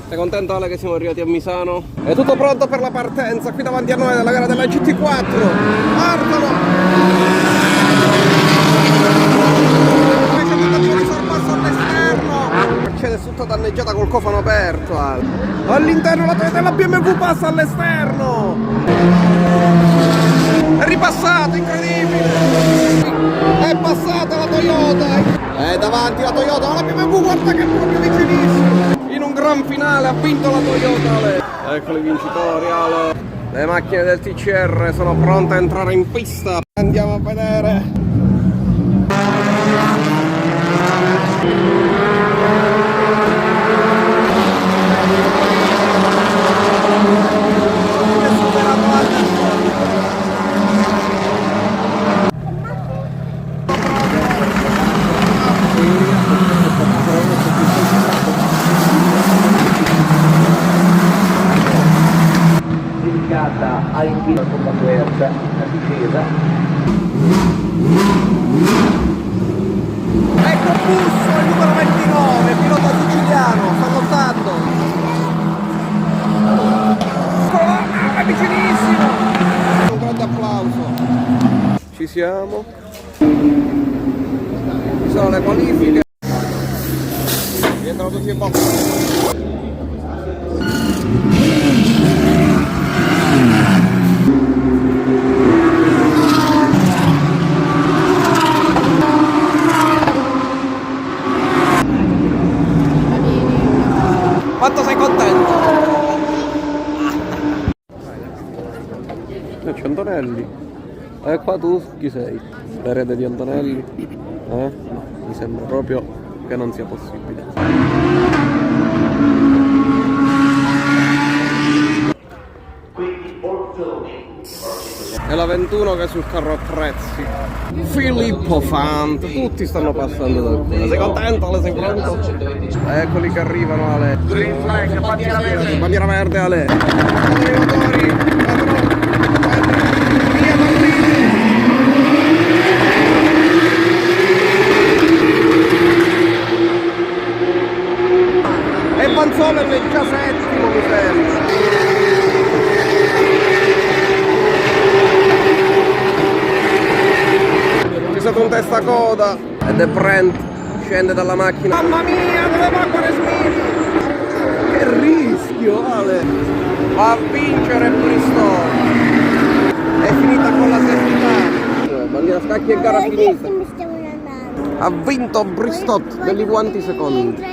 Sei contento Ale che siamo arrivati a Misano? È tutto pronto per la partenza qui davanti a noi della gara della GT4. Partono! Invece tutto il sorpasso all'esterno. Mercedes tutta danneggiata col cofano aperto Ale. All'interno la Toyota e la BMW passa all'esterno. È ripassato, incredibile! È passata la Toyota! È davanti la Toyota, ma la BMW guarda che è proprio vicinissimo! In un gran finale ha vinto la Toyota Ale. Eccoli i vincitori Ale. Le macchine del TCR sono pronte a entrare in pista. Andiamo a vedere. A inchino con la quercia, la discesa. Ecco Busso, il numero 29, pilota siciliano, sta lottando. È vicinissimo! Un grande applauso. Ci siamo. Ci sono le qualifiche. Rientrano tutti in box. Quanto sei contento? C'è Antonelli. Qua tu chi sei? L'erede di Antonelli? No, mi sembra proprio che non sia possibile. È la 21 che è sul carro attrezzi. Filippo Fant, tutti stanno passando da qui. Sei contento Ale? Sei pronto? Eccoli che arrivano Ale. Green flag, bandiera verde Ale. Guardate i motori. Via bambini. E Vanzolen è già settimo mi sembra. C'è stato un testacoda ed è Brent, scende dalla macchina. Mamma mia, dove va Quaresmini? Che rischio Ale! Va a vincere Bristol! È finita con la sestità. Bandiera scacchi e gara finita. Ha vinto Bristol degli quanti secondi?